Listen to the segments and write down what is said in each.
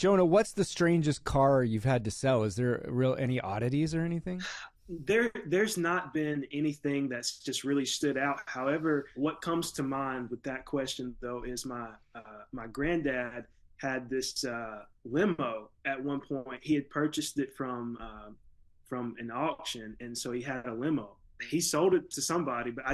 Jonah, what's the strangest car you've had to sell? Is there any oddities or anything? There's not been anything that's just really stood out. However, what comes to mind with that question though is my granddad had this limo at one point. He had purchased it from an auction, and so he had a limo. He sold it to somebody, but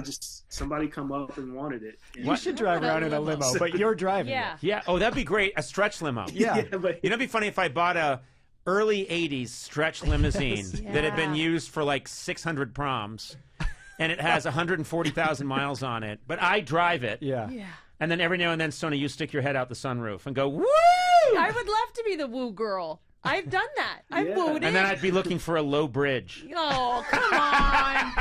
somebody come up and wanted it. You should drive around in a limo, but you're driving it. Yeah. Oh, that'd be great. A stretch limo. Yeah. But You know, it'd be funny if I bought a early 80s stretch limousine that had been used for like 600 proms, and it has 140,000 miles on it, but I drive it. Yeah. And then every now and then, Sona, you stick your head out the sunroof and go, woo! I would love to be the woo girl. I've done that. I've wooed it. And then I'd be looking for a low bridge. Oh, come on.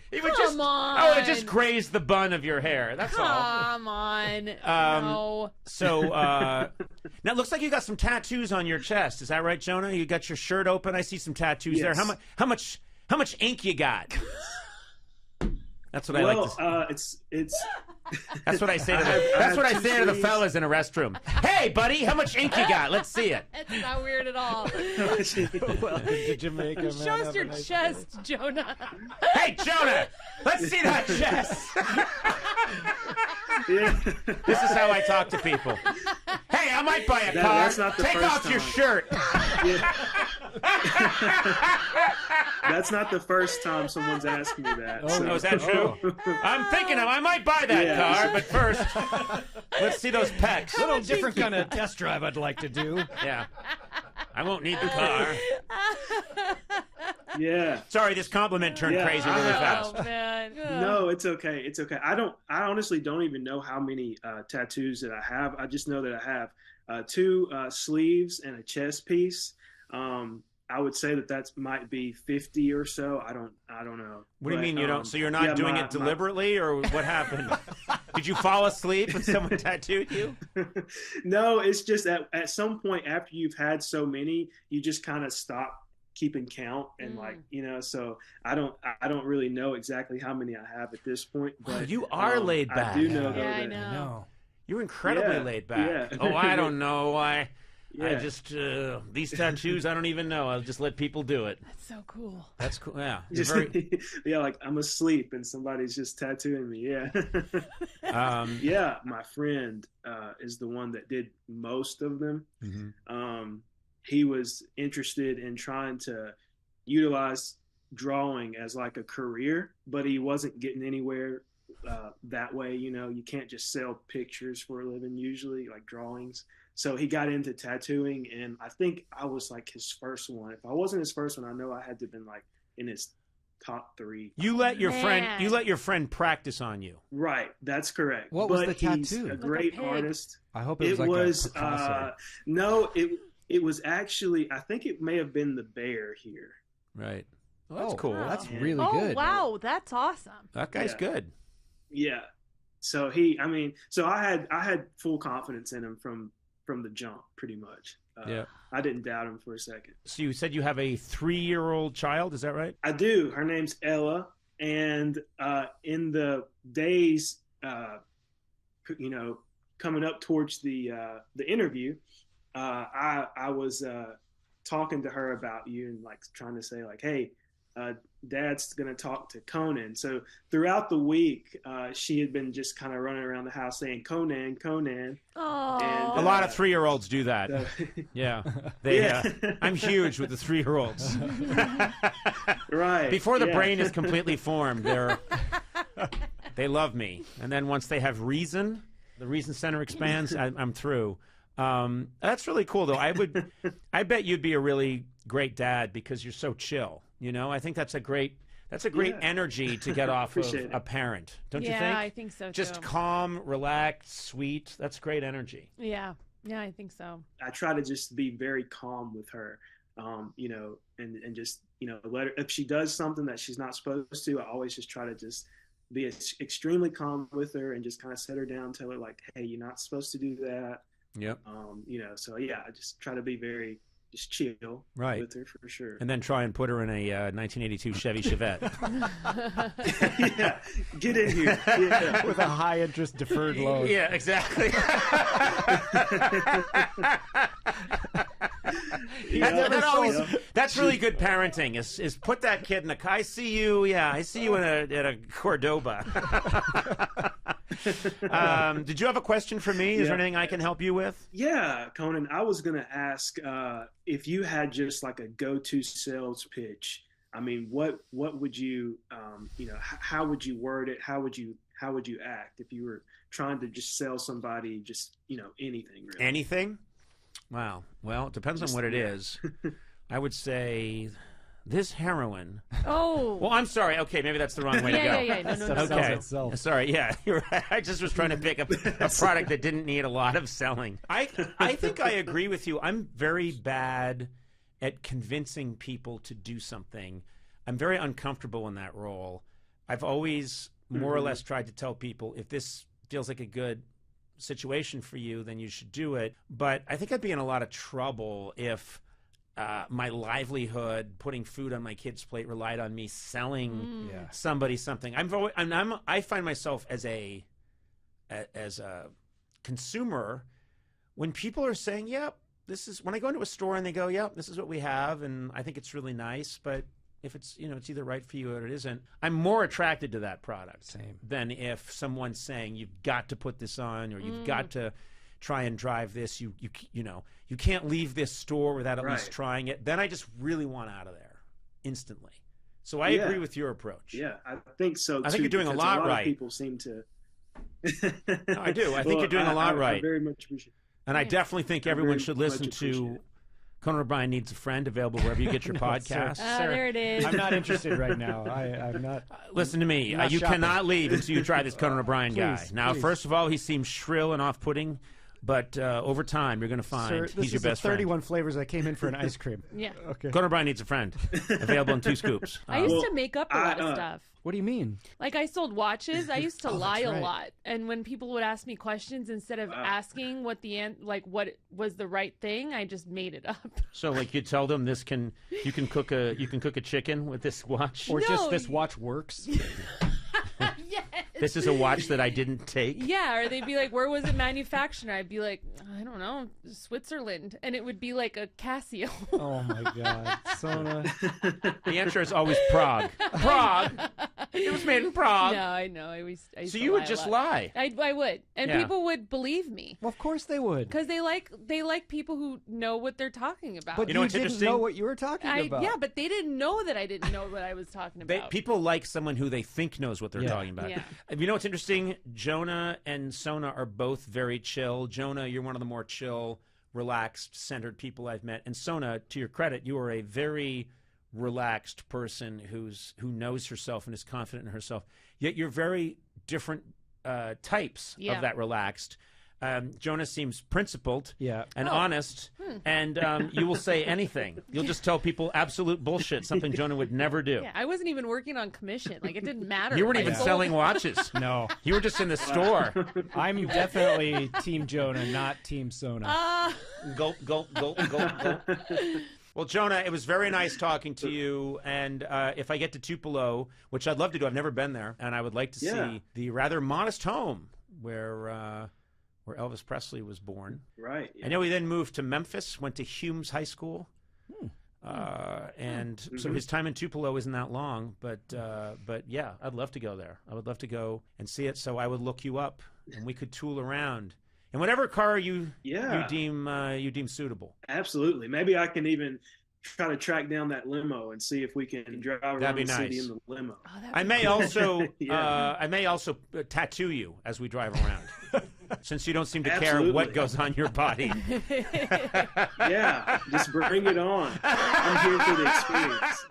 It would Come on. Oh, it just grazed the bun of your hair. That's all. Come on. No. So, now it looks like you got some tattoos on your chest. Is that right, Jonah? You got your shirt open. I see some tattoos there. How much ink you got? That's what I like to say. It's That's what I say to the fellas in a restroom. Hey, buddy, how much ink you got? Let's see it. It's not weird at all. Welcome to Jamaica, man. Show us your chest, Jonah. Hey, Jonah, let's see that chest. This is how I talk to people. Hey, I might buy a car. That's not the Take first off time. your shirt. That's not the first time someone's asked me that. Oh, is that true? I'm thinking I might buy that car, but first, let's see those pecs. A little different kind of test drive I'd like to do. Yeah. I won't need the car. Yeah. Sorry, this compliment turned crazy really fast. Oh, man. No, it's okay. It's okay. I honestly don't even know how many tattoos that I have. I just know that I have 2 sleeves and a chest piece. I would say that might be 50 or so. I don't know. What do you mean you don't? So you're not doing it deliberately, or what happened? Did you fall asleep and someone tattooed you? No, it's just at some point after you've had so many, you just kind of stop keeping count and so I don't really know exactly how many I have at this point. But you are laid back. I do know Yeah, that. I know. You're incredibly laid back. Yeah. Oh, I don't know. I Yeah. just these tattoos. I don't even know. I'll just let people do it. That's so cool. That's cool. Yeah. Just, like I'm asleep and somebody's just tattooing me. Yeah. Yeah. My friend is the one that did most of them. Mm-hmm. He was interested in trying to utilize drawing as like a career, but he wasn't getting anywhere that way. You know, you can't just sell pictures for a living usually, like drawings. So he got into tattooing, and I think I was like his first one. If I wasn't his first one, I know I had to have been like in his top 3. You let your friend practice on you. Right, that's correct. What was the He's tattoo? a great artist. I hope it was like a Picasso. No, it was actually, I think it may have been the bear here. Right. Well, that's cool. Wow. That's really Oh, good. wow. That's awesome. That guy's good. Yeah. So I had full confidence in him from the jump, pretty much. Yeah. I didn't doubt him for a second. So you said you have a 3-year-old child, is that right? I do. Her name's Ella, and in the days, coming up towards the interview, I was talking to her about you and like trying to say like, hey, Dad's going to talk to Conan. So throughout the week, she had been just kind of running around the house saying Conan, Conan. Oh. A lot of 3-year-olds do that. Yeah. I'm huge with the 3-year-olds. Right. Before the brain is completely formed, they love me. And then once they have reason, the reason center expands, I'm through. That's really cool, though. I bet you'd be a really great dad because you're so chill. You know, I think that's a great energy to get off of a parent. Don't you think? Yeah, I think so too. Just calm, relaxed, sweet. That's great energy. Yeah, I think so. I try to just be very calm with her, and just, let her, if she does something that she's not supposed to, I always just try to just be extremely calm with her and just kind of set her down, tell her like, hey, you're not supposed to do that. Yep. So yeah, I just try to be very just chill Right. with her for sure. And then try and put her in a 1982 Chevy Chevette. Yeah, get in here. Yeah. With a high interest deferred loan. Yeah, exactly. That's really good parenting. Is put that kid in a. I see you in a Cordoba. Did you have a question for me? Is there anything I can help you with? Yeah, Conan, I was going to ask if you had just like a go-to sales pitch. I mean, what would you, how would you word it? How would you act if you were trying to just sell somebody just, anything really? Anything? Wow. Well, it depends on what it is. I would say this heroin. Oh. Well, I'm sorry. Okay, maybe that's the wrong way to go. Yeah. No. Stuff sells itself. Sorry, yeah, you're right. I just was trying to pick up a product that didn't need a lot of selling. I think I agree with you. I'm very bad at convincing people to do something. I'm very uncomfortable in that role. I've always more or less tried to tell people, if this feels like a good situation for you, then you should do it. But I think I'd be in a lot of trouble if my livelihood, putting food on my kid's plate, relied on me selling somebody something. I find myself as a consumer, when people are saying, "Yep, this is," when I go into a store and they go, "Yep, this is what we have," and I think it's really nice, but if it's it's either right for you or it isn't, I'm more attracted to that product than if someone's saying you've got to put this on or you've got to try and drive this. You can't leave this store without at least trying it. Then I just really want out of there instantly. So I agree with your approach. Yeah, I think so too. I think you're doing a lot right. Of people seem to. No, I do. I think you're doing a lot right. I very much appreciate it. And I definitely think everyone should listen to Conan O'Brien Needs a Friend, available wherever you get your podcasts. There it is. I'm not interested right now. I'm not. Listen to me. You cannot leave until you try this Conan O'Brien guy. Now, first of all, he seems shrill and off-putting, but over time, you're going to find he's your best friend. 31 flavors. I came in for an ice cream. Yeah. Okay. Conan O'Brien Needs a Friend, available in 2 scoops. I used to make up a lot of stuff. What do you mean? Like, I sold watches. I used to lie a lot. And when people would ask me questions, instead of asking what what was the right thing, I just made it up. So, like, you tell them you can cook a chicken with this watch, or just this watch works. Yes. This is a watch that I didn't take. Yeah, or they'd be like, "Where was it manufactured?" I'd be like, "I don't know, Switzerland," and it would be like a Casio. Oh my God, Sona. The answer is always Prague. Prague. It was made in Prague. No, I know. I used so to you lie would just a lot. lie. I would, and people would believe me. Well, of course they would, because they like people who know what they're talking about. But you know what's didn't interesting? know what you were talking about. Yeah, but they didn't know that I didn't know what I was talking about. People like someone who they think knows what they're talking about. Yeah. You know what's interesting? Jonah and Sona are both very chill. Jonah, you're one of the more chill, relaxed, centered people I've met. And Sona, to your credit, you are a very relaxed person who knows herself and is confident in herself. Yet you're very different types of that relaxed. Jonah seems principled and honest, and you will say anything. You'll just tell people absolute bullshit, something Jonah would never do. Yeah, I wasn't even working on commission. Like, it didn't matter. You weren't even selling watches. No. You were just in the store. I'm definitely Team Jonah, not Team Sona. Gulp, gulp, gulp, gulp, gulp. Well, Jonah, it was very nice talking to you. And if I get to Tupelo, which I'd love to do, I've never been there, and I would like to see the rather modest home where Elvis Presley was born. Right. Yeah. I know he then moved to Memphis, went to Humes High School. And so his time in Tupelo isn't that long, but yeah, I'd love to go there. I would love to go and see it. So I would look you up, and we could tool around in whatever car you deem suitable. Absolutely. Maybe I can even try to track down that limo and see if we can drive around the city in the limo. Oh, I may also tattoo you as we drive around. Since you don't seem to care what goes on your body. Yeah, just bring it on. I'm here for the experience.